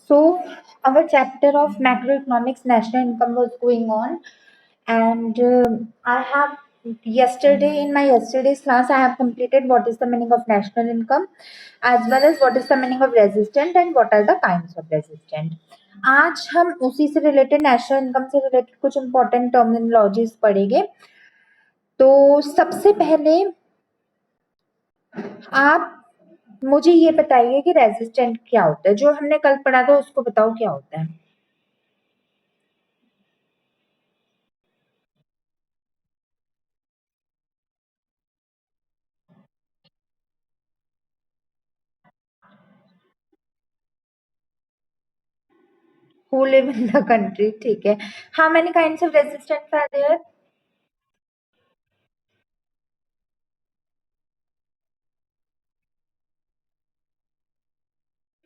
So, our chapter of macroeconomics national income was going on, and I have yesterday in my yesterday's class I have completed what is the meaning of national income, as well as what is the meaning of resistant and what are the kinds of resistant. आज हम उसी से related national income से related कुछ important terminologies पढ़ेंगे. तो सबसे पहले आप मुझे ये बताइए कि रेजिस्टेंट क्या होता है. जो हमने कल पढ़ा था उसको बताओ क्या होता है. Who live in the country. ठीक है. How many kinds of resistance are there?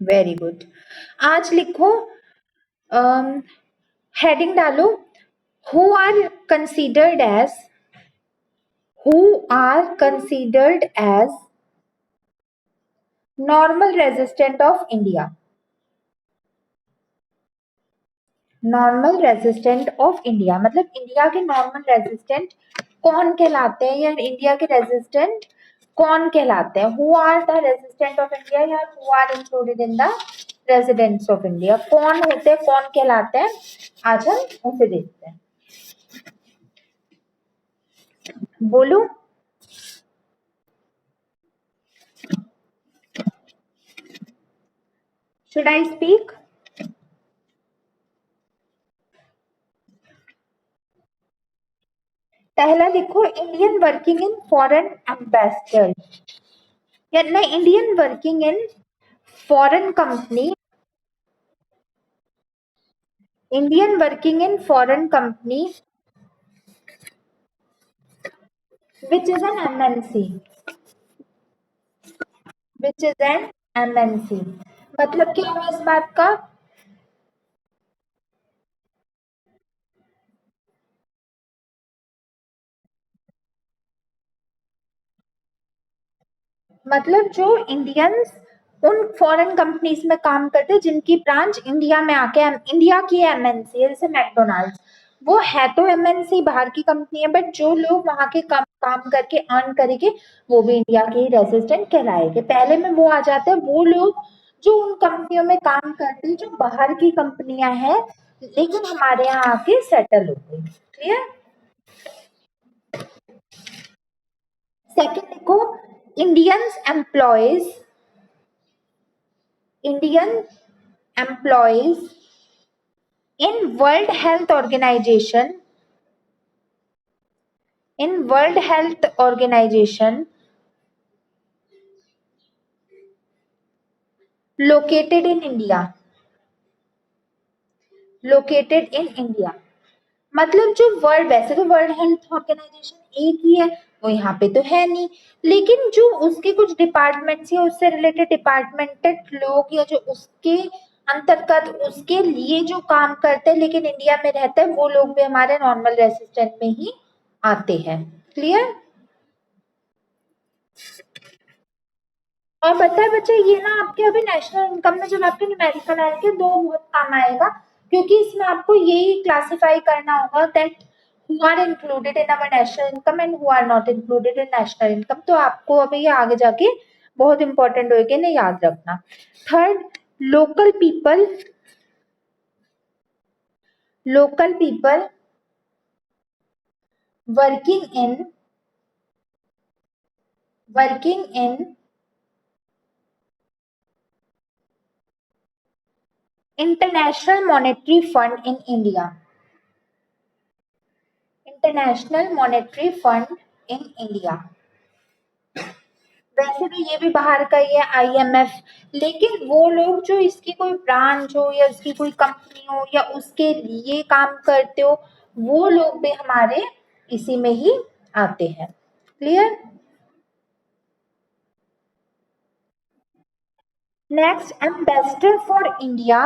Very good. आज लिखो, हेडिंग डालो, who are considered as normal resistant of India. Normal resistant of India मतलब इंडिया के नॉर्मल रेजिस्टेंट कौन कहलाते हैं, या इंडिया के रेजिस्टेंट कौन कहलाते हैं. Who are the resistant of India या who are included in the residents of India. कौन होते हैं, कौन कहलाते हैं, आज हम उसे देखते हैं. बोलो. Should I speak. पहला देखो, Indian working in foreign ambassador, या नहीं, Indian working in foreign company. Indian working in foreign company which is an MNC. Which is an MNC. मतलब क्या हुआ इस बात का. मतलब जो इंडियंस उन फॉरेन कंपनीज में काम करते हैं जिनकी ब्रांच इंडिया में आके इंडिया की एमएनसी है, जैसे मैकडोनाल्ड्स. वो है तो एमएनसी, बाहर की कंपनी है, बट जो लोग वहां के काम करके अर्न करेंगे वो भी इंडिया के ही रेजिस्टेंट कहलाएंगे. पहले में वो आ जाते हैं वो लोग जो उन कंपनियों में काम करते हैं जो बाहर की कंपनियां हैं लेकिन हमारे यहाँ आके सेटल हो गई. क्लियर. सेकंड देखो, Indians Indian employees in World Health Organization located in India. मतलब जो वर्ल्ड, वैसे तो वर्ल्ड हेल्थ ऑर्गेनाइजेशन एक ही है, वो यहाँ पे तो है नहीं, लेकिन जो उसके कुछ डिपार्टमेंट्स या उससे रिलेटेड डिपार्टमेंटेड लोग या जो उसके अंतर्गत उसके लिए जो काम करते हैं लेकिन इंडिया में रहते हैं वो लोग भी हमारे नॉर्मल रेसिडेंट में ही आते हैं. क्लियर. और पता है बच्चे, ये ना आपके अभी नेशनल इनकम में जब आपके न्यूमेरिकल आएंगे दो बहुत काम आएगा, क्योंकि इसमें आपको यही क्लासिफाई करना होगा that who are included in our national income and who are not included in national income. तो आपको अभी ये आगे जाके बहुत इंपॉर्टेंट होगा ना, याद रखना. Third, local people working in international monetary fund in India. International monetary fund in India. वैसे तो ये भी बाहर का ही है, आईएमएफ, लेकिन वो लोग जो इसकी कोई ब्रांच हो या इसकी कोई कंपनी हो या उसके लिए काम करते हो वो लोग भी हमारे इसी में ही आते हैं. Clear. Next, ambassador for India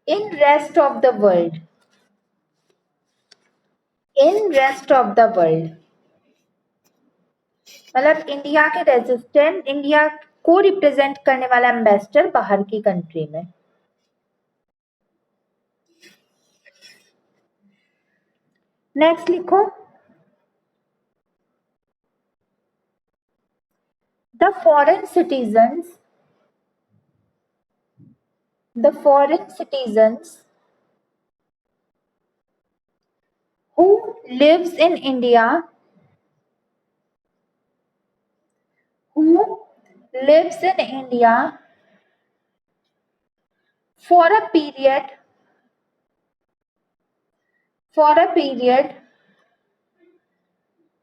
in rest of the world. मतलब इंडिया के रेजिस्टेंट, इंडिया को रिप्रेजेंट करने वाला एम्बेसडर बाहर की कंट्री में। नेक्स्ट लिखो, the foreign citizens who lives in India, who lives in India for a period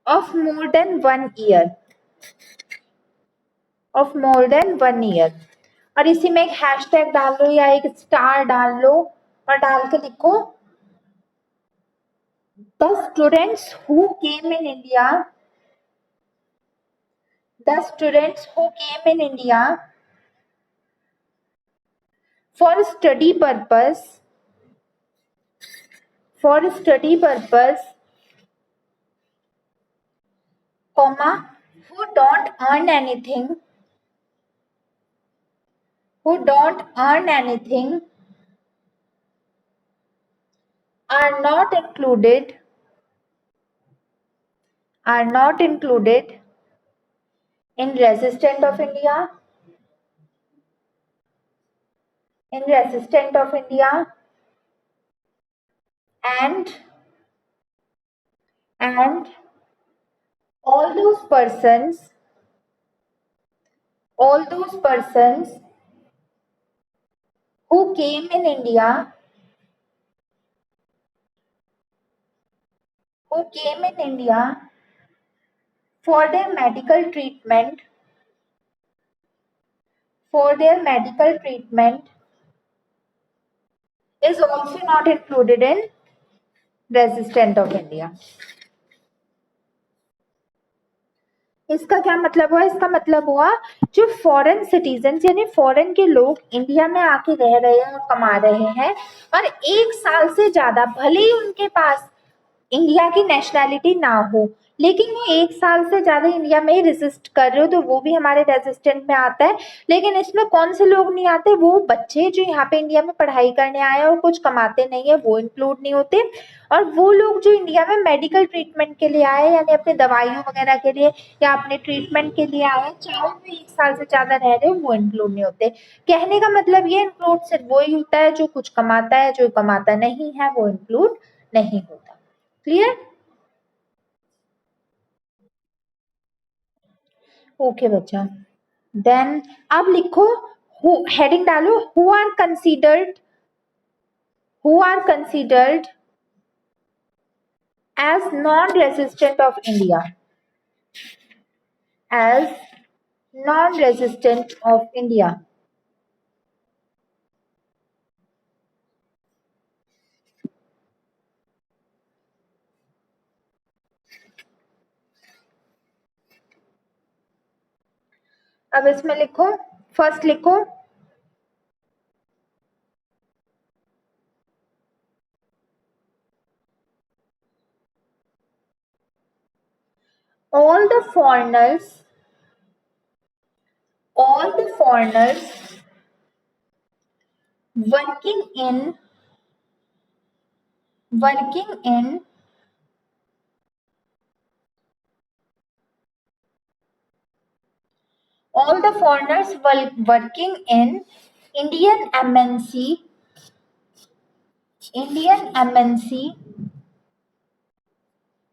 of more than 1 year, और इसी में एक हैशटैग डाल लो या एक स्टार डाल लो और डाल के लिखो, the students who came in India for study purpose, comma, who don't earn anything, are not included in Resistant of India, and all those persons who came in India for their medical treatment is also not included in Resistant of India. इसका क्या मतलब हुआ? इसका मतलब हुआ जो foreign citizens यानी foreign के लोग इंडिया में आके रह रहे हैं और कमा रहे हैं और 1 साल से ज्यादा, भले ही उनके पास इंडिया की नेशनैलिटी ना हो, लेकिन वो 1 साल से ज्यादा इंडिया में ही रेजिस्ट कर रहे हो, तो वो भी हमारे रेजिस्टेंट में आता है। लेकिन इसमें कौन से लोग नहीं आते? वो बच्चे जो यहाँ पे इंडिया में पढ़ाई करने आए और कुछ कमाते नहीं है, वो इंक्लूड नहीं होते। और वो लोग जो इंडिया में मेडिकल ट्रीटमेंट के लिए आए, यानी अपने दवाइयों वगैरह के लिए या अपने ट्रीटमेंट के लिए आए, चाहे वो 1 साल से ज्यादा रह रहे हो, वो इंक्लूड नहीं होते। कहने का मतलब ये, इंक्लूड सिर्फ वही होता है जो कुछ कमाता है, जो कमाता नहीं है वो इंक्लूड नहीं होता। क्लियर? ओके बच्चा। देन अब लिखो, हेडिंग डालो, who are considered as non resistant of India, अब इसमें लिखो, फर्स्ट लिखो, all the foreigners working in Indian MNC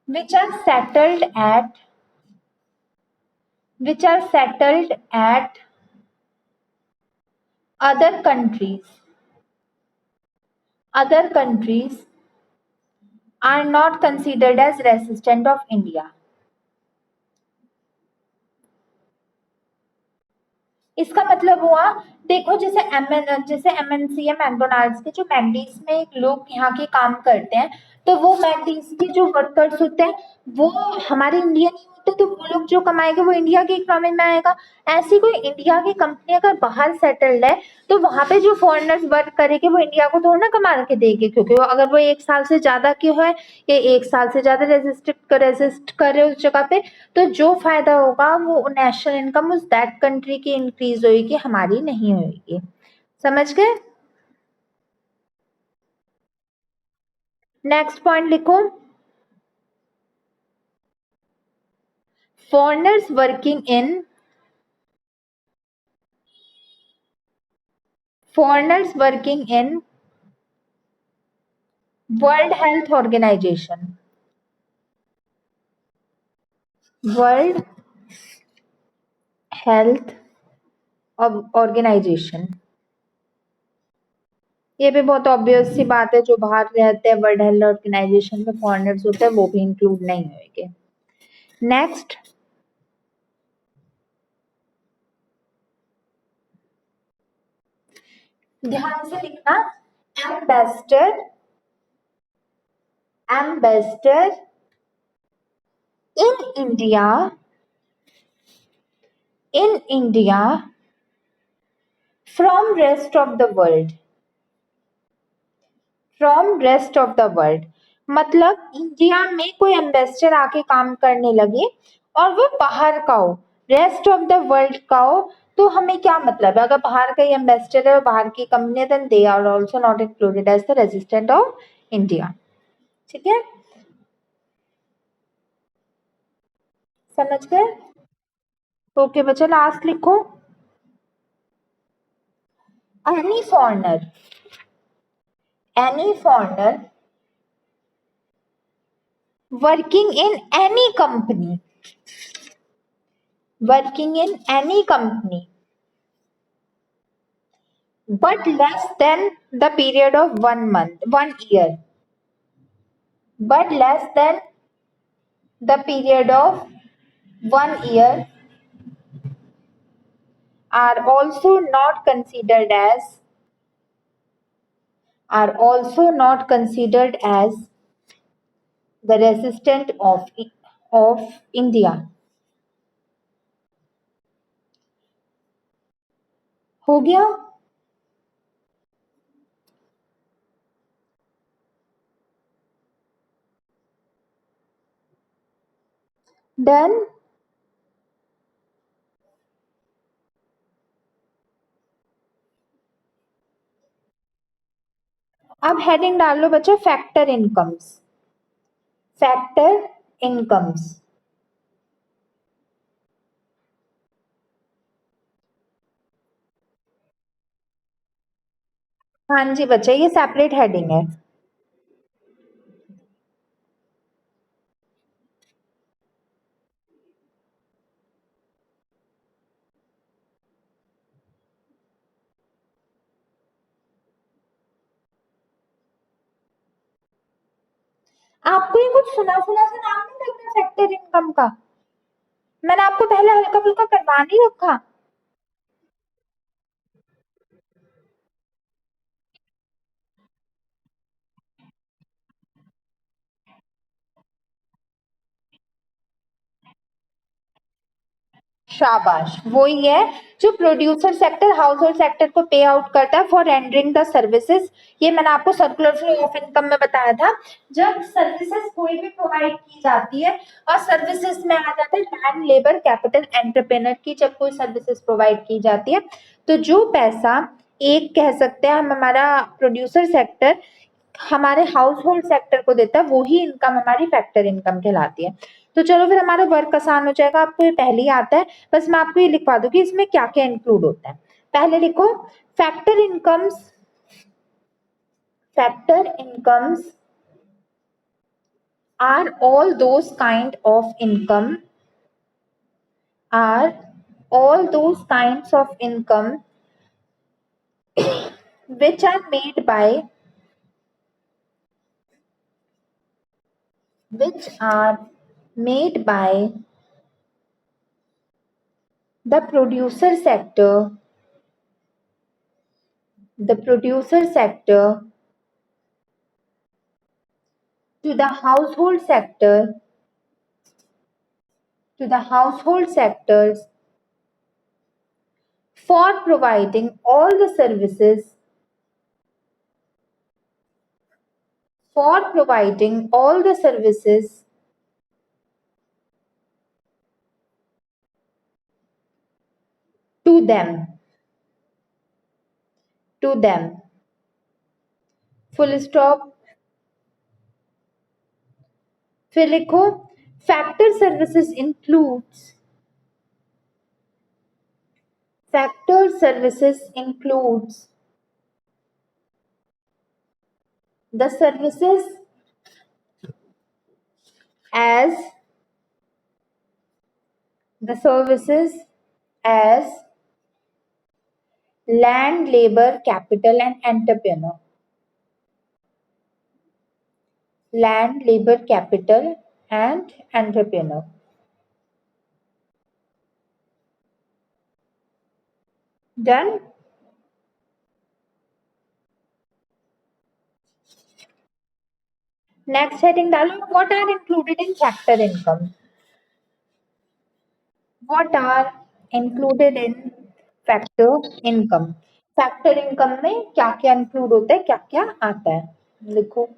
which are settled at other countries are not considered as resident of India. इसका मतलब हुआ, देखो जैसे एमएनसी या मैकडोनाल्ड्स के जो मैकडीज में लोग यहाँ के काम करते हैं, तो वो मैकडीज के जो वर्कर्स होते हैं वो हमारे इंडियन ही होते तो वो लोग जो कमाएंगे वो इंडिया की इकोनॉमी में आएगा। ऐसी कोई इंडिया की कंपनी अगर बाहर सेटल्ड है तो वहां पे जो फॉरेनर्स वर्क करेंगे वो इंडिया को थोड़ा ना कमा के देंगे, क्योंकि वो अगर वो 1 साल से ज्यादा की है या 1 साल से ज्यादा रेजिस्ट कर रहे उस जगह पे, तो जो फायदा होगा वो नेशनल इनकम उस दैट कंट्री की इंक्रीज होगी, हमारी नहीं होगी। समझ गए? नेक्स्ट पॉइंट लिखो, foreigners working in foreigners working in World Health Organization, World Health Organization, ये भी बहुत ऑब्वियस सी बात है, जो बाहर रहते हैं वर्ल्ड हेल्थ ऑर्गेनाइजेशन में फॉरेनर्स होते हैं वो भी इंक्लूड नहीं होंगे। नेक्स्ट, ध्यान से लिखना, ambassador, ambassador in India, in India from rest of the world, from rest of the world, मतलब इंडिया में कोई एम्बेसडर आके काम करने लगे और वो बाहर का हो, रेस्ट ऑफ द वर्ल्ड का हो, तो हमें क्या मतलब है, अगर बाहर का एम्बेसडर है और बाहर की company, then they are also not included as the resident of India. ठीक है, समझ गए? ओके बच्चा, लास्ट लिखो, any foreigner, any foreigner working in any company, working in any company but less than the period of 1 month, 1 year, but less than the period of 1 year are also not considered as, are also not considered as the resident of India। हो गया? Done? अब heading डाल लो बच्चों, factor incomes, factor incomes. हाँ जी बच्चे, ये separate heading है। आपको ये कुछ सुना सुना सा नाम नहीं लग रहा फैक्टर इनकम का? मैंने आपको पहले हल्का फुल्का करवा नहीं रखा? शाबाश, वो ही है जो producer sector house hold sector को पे आउट करता है फॉर रेंडरिंग द सर्विसेज। ये मैंने आपको सर्कुलर फ्लो ऑफ इनकम में बताया था, जब सर्विसेज कोई भी प्रोवाइड की जाती है, और सर्विसेज में आ जाता है लैंड लेबर कैपिटल एंटरप्रेन्योर की, जब कोई सर्विसेज प्रोवाइड की जाती है तो जो पैसा, एक कह सकते हैं हम, हमारा प्रोड्यूसर सेक्टर हमारे हाउस होल्ड सेक्टर को देता है, वो ही इनकम हमारी फैक्टर इनकम कहलाती है। तो चलो फिर हमारा वर्क आसान हो जाएगा, आपको ये पहले ही आता है, बस मैं आपको ये लिखवा दूं कि इसमें क्या क्या इंक्लूड होता है। पहले लिखो, factor incomes, factor incomes are all those kind of income, are all those kinds of income which are made by, which are made by the producer sector, the producer sector to the household sector, to the household sectors for providing all the services for providing all the services to them, full stop. फिर लिखो factor services includes the services as the services as land, labor, capital, and entrepreneur. Land, labor, capital, and entrepreneur. Done? Next heading डालो. What are included in factor income? What are included in factor income? Factor income में क्या क्या include होता है, क्या क्या आता है, लिखो.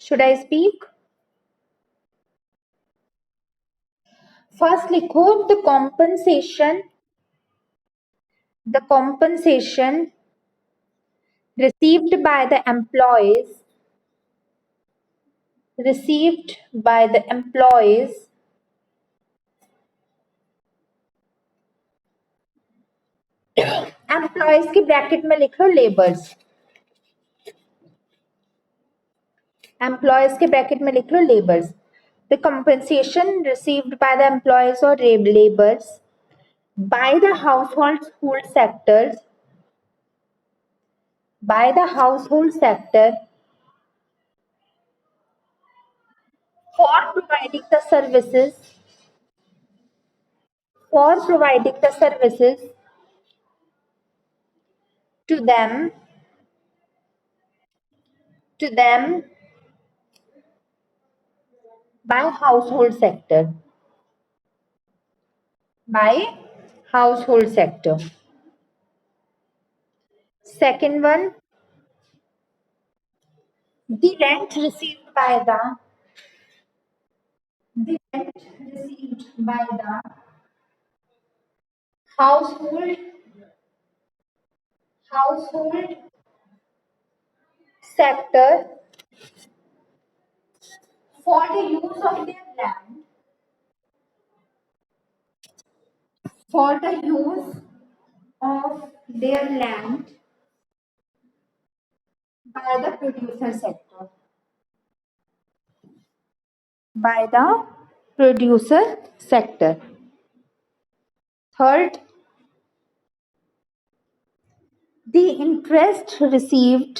Should I speak? First लिखो the compensation received by the employees employees की ब्रैकेट में लिख लो लेबर्स. एम्प्लॉयज के ब्रैकेट में लिख लो labours. The compensation received by the employees और labours by the household sector for providing the services to them by household sector. Second one, the rent received by the household household sector for the use of their land for the use of their land by the producer sector. By the producer sector. Third, the interest received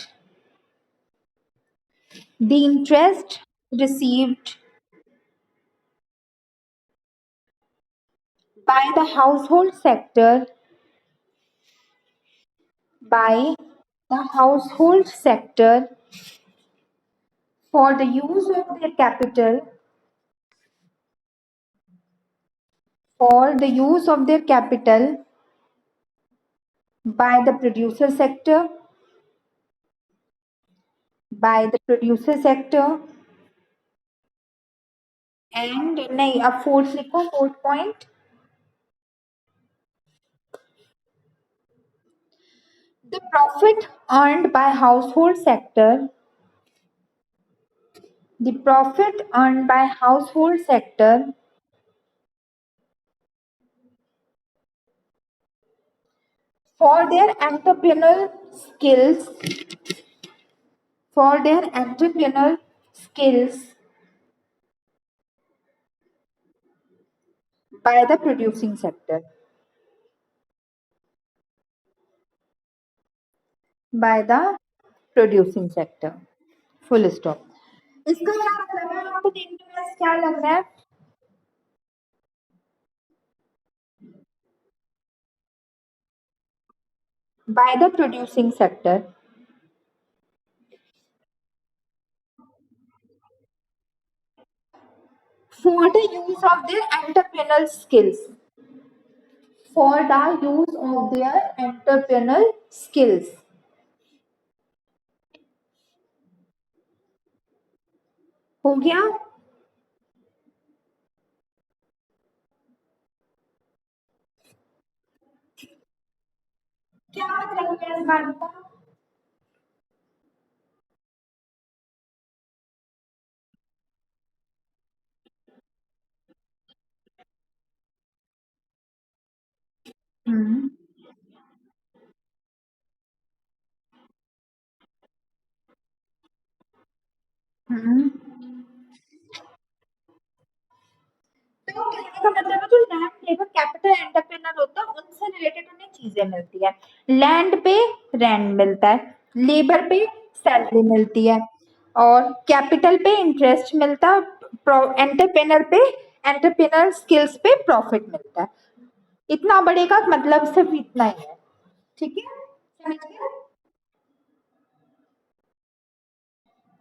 by the household sector for the use of their capital by the producer sector and नहीं अब fourth लिखो, fourth point. The profit earned by household sector for their entrepreneurial skills by the producing sector. Full stop. इसका क्या मतलब है, आपको देखने में क्या लग रहा है? by the producing sector. For the use of their entrepreneurial skills. For the use of their entrepreneurial skills. हो गया? क्या मतलब है इस बात का? हम्म हम्म। तो कहने का मतलब है जो लैंड लेबर कैपिटल एंटरप्रेन्योर होता है उनसे रिलेटेड उन्हें चीजें मिलती है। लैंड पे रेंट मिलता है, लेबर पे सैलरी मिलती है और कैपिटल पे इंटरेस्ट मिलता है, एंटरप्रेन्योर पे एंटरप्रेन्योर स्किल्स पे प्रॉफिट मिलता है। इतना बड़े का मतलब सिर्फ इतना ही है। ठीक है, समझ गए?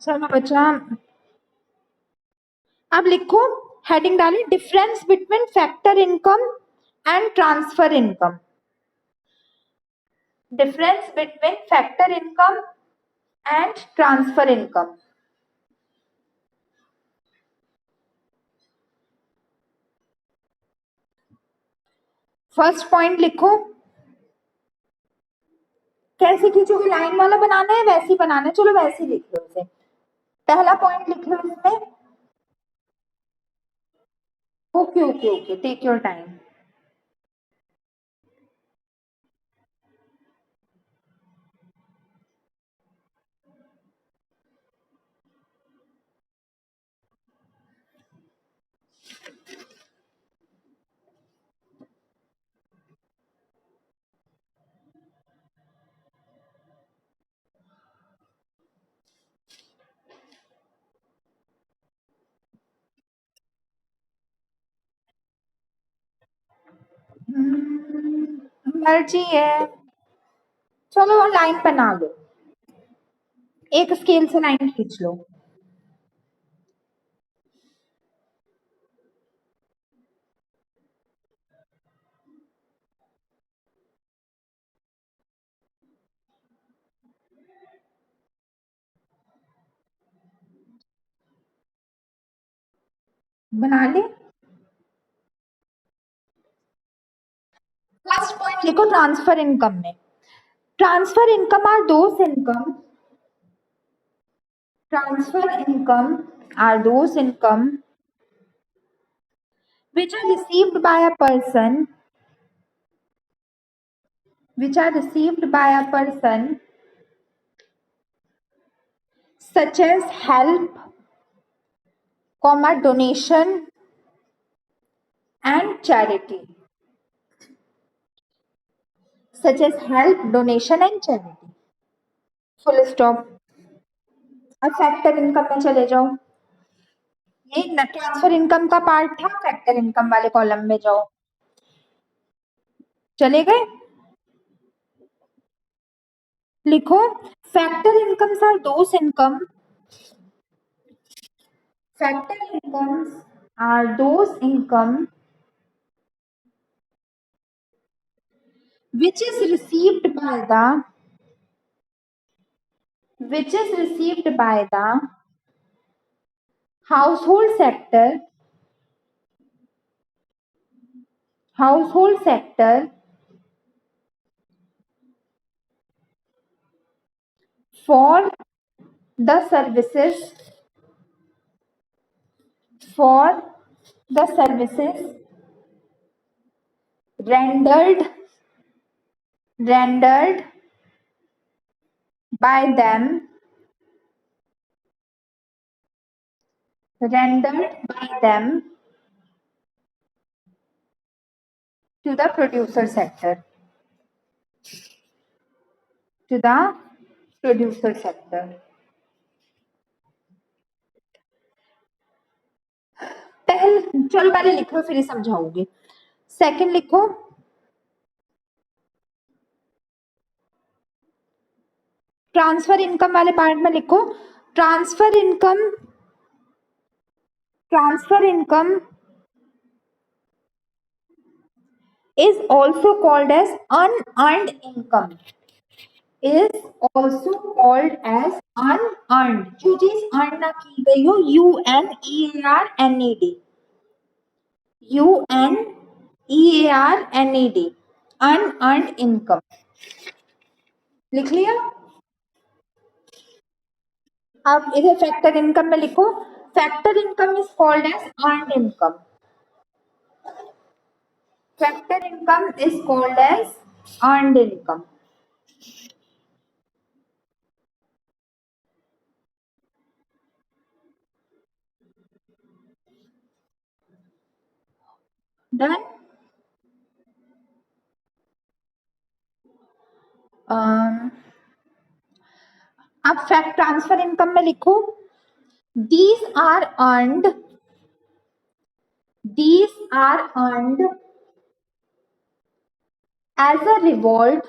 चलो बच्चा, अब लिखो, हेडिंग डाली difference between factor income and transfer income. Difference between factor income and transfer income. First point लिखो। कैसे खींचोगे? लाइन वाला बनाना है, वैसे ही बनाना है? चलो वैसे ही लिख लो इसे। पहला पॉइंट लिख लो इसमें। Okay okay okay, take your time. मर्जी है। चलो लाइन बना लो, एक स्केल से लाइन खींच लो। बना ले। फर्स्ट पॉइंट लिखो ट्रांसफर इनकम में। Transfer income are those income. Transfer income are those income which are received by a person, which are received by a person such as help, comma donation and charity. Such as help, donation and charity. Full stop. अब factor income में चले जाओ। ये transfer income का part था, factor income वाले column में जाओ। चले गए? लिखो, factor incomes are those income, factor incomes are those income which is received by the which is received by the household sector, household sector for the services, for the services rendered rendered by them, rendered by them to the producer sector, to the producer sector. चलो पहले लिखो फिर ही समझाओगे। Second लिखो, transfer income वाले part में लिखो transfer income is also called as unearned income, is also called as unearned, जो चीज अर्न ना की गई हो, UNEARNED, UNEARNED, unearned income। लिख लिया। अब इधर फैक्टर इनकम में लिखो factor income is called as earned income, factor income is called as earned income। Done? अब फैक्ट ट्रांसफर इनकम में लिखो these are earned as a reward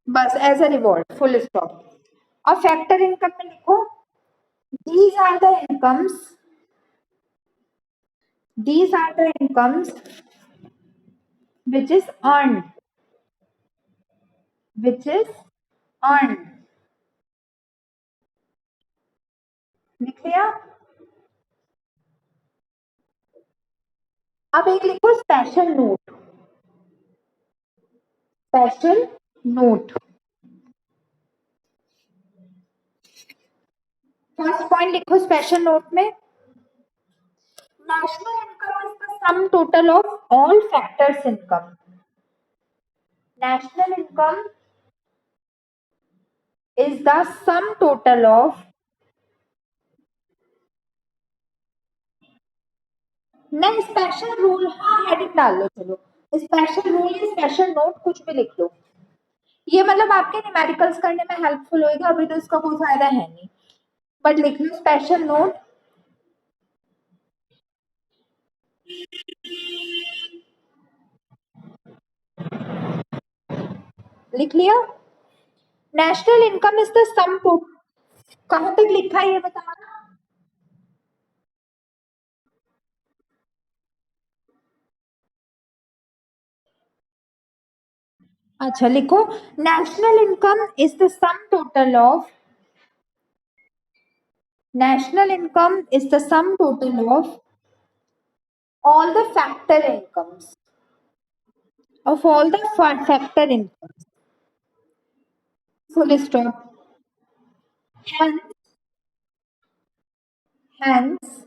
बस as a reward, full stop. और factor income में लिखो these are the incomes which is earned, लिख लिया। अब एक लिखो स्पेशल नोट, फर्स्ट पॉइंट लिखो स्पेशल नोट में national income is the sum total of all factors income, national income is the sum total of, नहीं स्पेशल रूल, हाँ heading डाल लो, चलो स्पेशल रूल या स्पेशल नोट कुछ भी लिख लो, ये मतलब आपके न्यूमेरिकल्स करने में हेल्पफुल होगा, अभी तो इसका कोई फायदा है नहीं, बट लिख लो स्पेशल नोट। लिख लिया। National income is the sum total, कहां तक लिखा है ये बताना। अच्छा लिखो national income is the sum total of, national income is the sum total of all the factor incomes, of all the factor incomes, full stop। Hence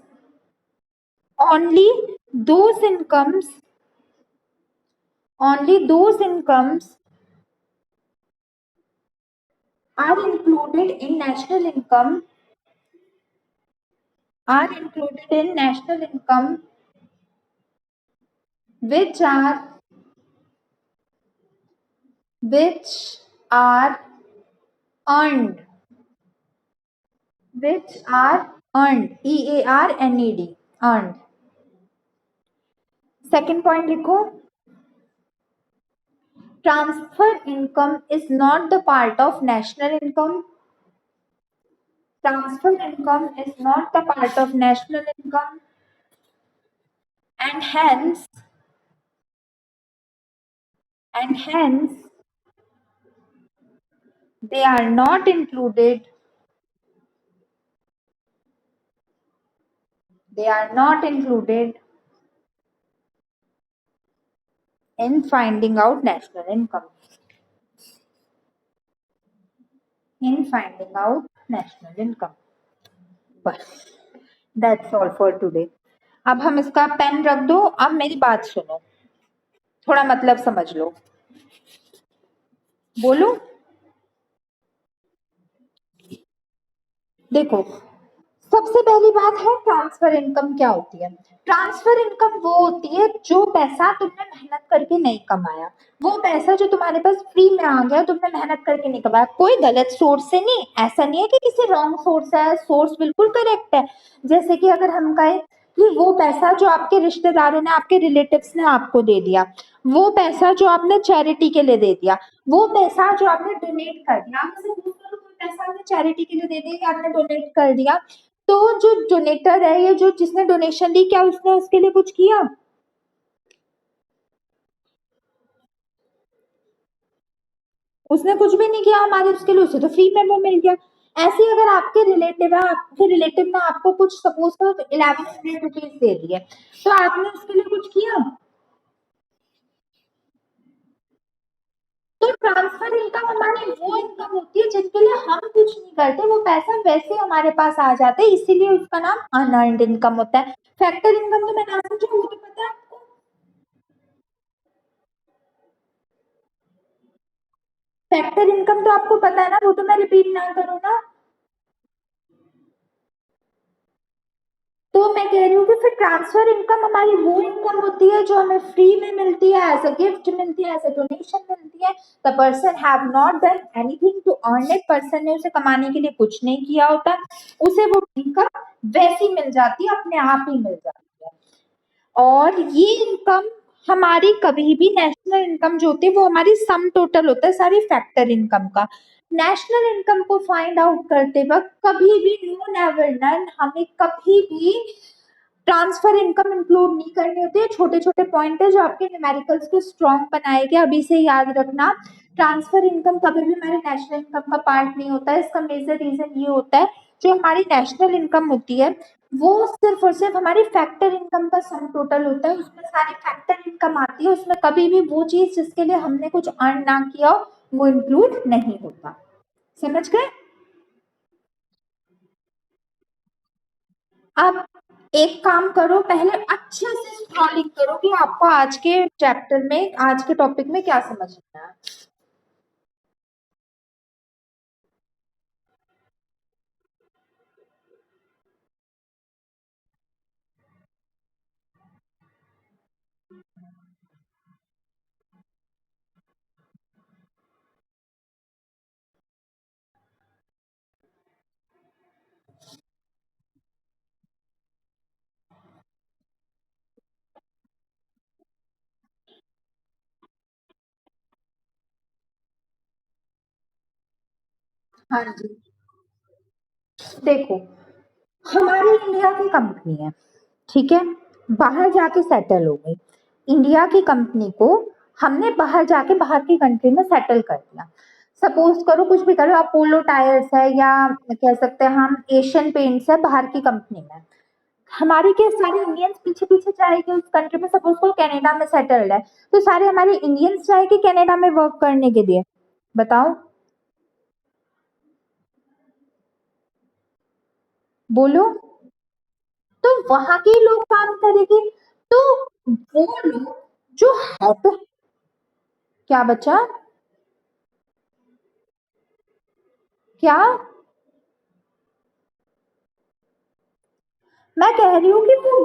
only those incomes are included in national income, which are earned, EARNED, earned। Second point लिखो transfer income is not the part of national income, transfer income is not the part of national income, and hence they are not included in finding out national income, बस that's all for today. अब हम इसका pen रख दो, अब मेरी बात सुनो, थोड़ा मतलब समझ लो, बोलो। देखो सबसे पहली बात है ट्रांसफर इनकम क्या होती है। ट्रांसफर इनकम वो होती है जो पैसा तुमने मेहनत करके नहीं कमाया, वो पैसा जो तुम्हारे पास फ्री में आ गया, तुमने मेहनत करके नहीं कमाया, कोई गलत सोर्स से नहीं, ऐसा नहीं है कि किसी रॉन्ग सोर्स है, सोर्स बिल्कुल करेक्ट है। जैसे कि अगर हम कहें कि वो पैसा जो आपके रिश्तेदारों ने, आपके रिलेटिव्स ने आपको दे दिया, वो पैसा जो आपने चैरिटी के लिए दे दिया, वो पैसा जो आपने डोनेट कर दिया, आप मुझसे पूछ लो कोई पैसा आपने चैरिटी के लिए दे दिया या आपने डोनेट कर दिया, तो जो डोनेटर है या जो जिसने डोनेशन दी, क्या उसने उसके लिए कुछ किया? उसने कुछ भी नहीं किया हमारे उसके लिए, उसे तो फ्री में वो मिल गया। ऐसे ही अगर आपके रिलेटिव है, आपके रिलेटिव ने आपको कुछ सपोज करो 1100 रुपीज दे दिए, तो आपने उसके लिए कुछ किया? तो ट्रांसफर इनकम हमारी वो इनकम होती है जिनके लिए हम कुछ नहीं करते, वो पैसा वैसे हमारे पास आ जाता है, इसीलिए उसका नाम अनअर्न्ड इनकम होता है। फैक्टर इनकम तो मैं ना समझू, वो तो पता है आपको। फैक्टर इनकम तो आपको पता है ना, वो तो मैं रिपीट ना करूँ ना। तो मैं कह रही हूँ कि फिर ट्रांसफर इनकम हमारी वो इनकम होती है जो हमें फ्री में मिलती है, एज अ गिफ्ट मिलती है, एज अ डोनेशन मिलती है। The person have not done anything to earn it, person ने उसे कमाने के लिए कुछ नहीं किया होता, उसे वो इनकम वैसी मिल जाती है, अपने आप ही मिल जाती है। और ये इनकम हमारी कभी भी नेशनल इनकम जो होती है वो हमारी सम टोटल होता है सारी फैक्टर इनकम का। नेशनल इनकम को फाइंड आउट करते वक्त कभी भी नो नेवर नन हमें कभी भी ट्रांसफर इनकम इंक्लूड नहीं करनी होती है। छोटे छोटे पॉइंट है जो आपके न्यूमेरिकल्स को स्ट्रॉन्ग बनाएंगे, अभी से याद रखना। ट्रांसफर इनकम कभी भी हमारे नेशनल इनकम का पार्ट नहीं होता है। इसका मेजर रीजन ये होता है, जो हमारी नेशनल इनकम होती है वो सिर्फ और सिर्फ हमारी फैक्टर इनकम का सम टोटल होता है, उसमें सारी फैक्टर इनकम आती है, उसमें कभी भी वो चीज जिसके लिए हमने कुछ अर्न ना किया हो वो इंक्लूड नहीं होता। समझ गए? आप एक काम करो, पहले अच्छे से स्क्रॉलिंग करो कि आपको आज के चैप्टर में, आज के टॉपिक में क्या समझना है। हाँ जी, देखो, हमारी इंडिया की कंपनी है, ठीक है, बाहर जाके सेटल हो गई। इंडिया की कंपनी को हमने बाहर जाके बाहर की कंट्री में सेटल कर दिया। सपोज करो कुछ भी करो, अपोलो टायर्स है या कह सकते हैं हम एशियन पेंट्स है, बाहर की कंपनी में हमारे के सारे इंडियंस पीछे पीछे जाएंगे उस कंट्री में। सपोज करो कनाडा में सेटल्ड है, तो सारे हमारे इंडियंस जाएंगे कनाडा में वर्क करने के लिए। बताओ, बोलो। तो वहां के लोग काम करेंगे, तो वो लोग जो है तो, क्या बचा? क्या? मैं कह रही हूँ कि वो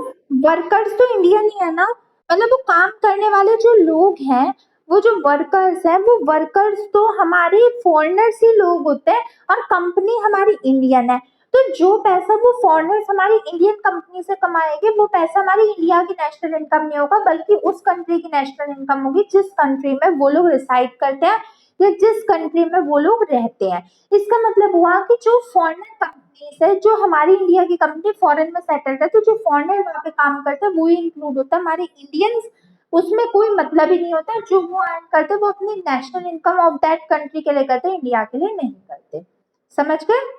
वर्कर्स तो इंडियन ही है ना, मतलब वो काम करने वाले जो लोग हैं, वो जो वर्कर्स हैं, वो वर्कर्स तो हमारे फॉरेनर्स ही लोग होते हैं, और कंपनी हमारी इंडियन है। तो जो पैसा वो फॉरेनर्स हमारी इंडियन कंपनी से कमाएंगे, वो पैसा हमारी इंडिया की नेशनल इनकम नहीं होगा, बल्कि उस कंट्री की नेशनल इनकम होगी जिस कंट्री में वो लोग रिसाइड करते हैं या जिस कंट्री में वो लोग रहते हैं। इसका मतलब हुआ कि जो फॉरेनर कंपनीज है, जो हमारी इंडिया की कंपनी फॉरेन में सेटल्ड है, तो जो फॉरेनर वहां पे काम करते हैं वो ही इंक्लूड होता है, हमारे इंडियंस उसमें कोई मतलब ही नहीं होता। जो वो अर्न करते हैं वो अपनी national income of that country के लिए करते हैं, इंडिया के लिए नहीं करते। समझ गए?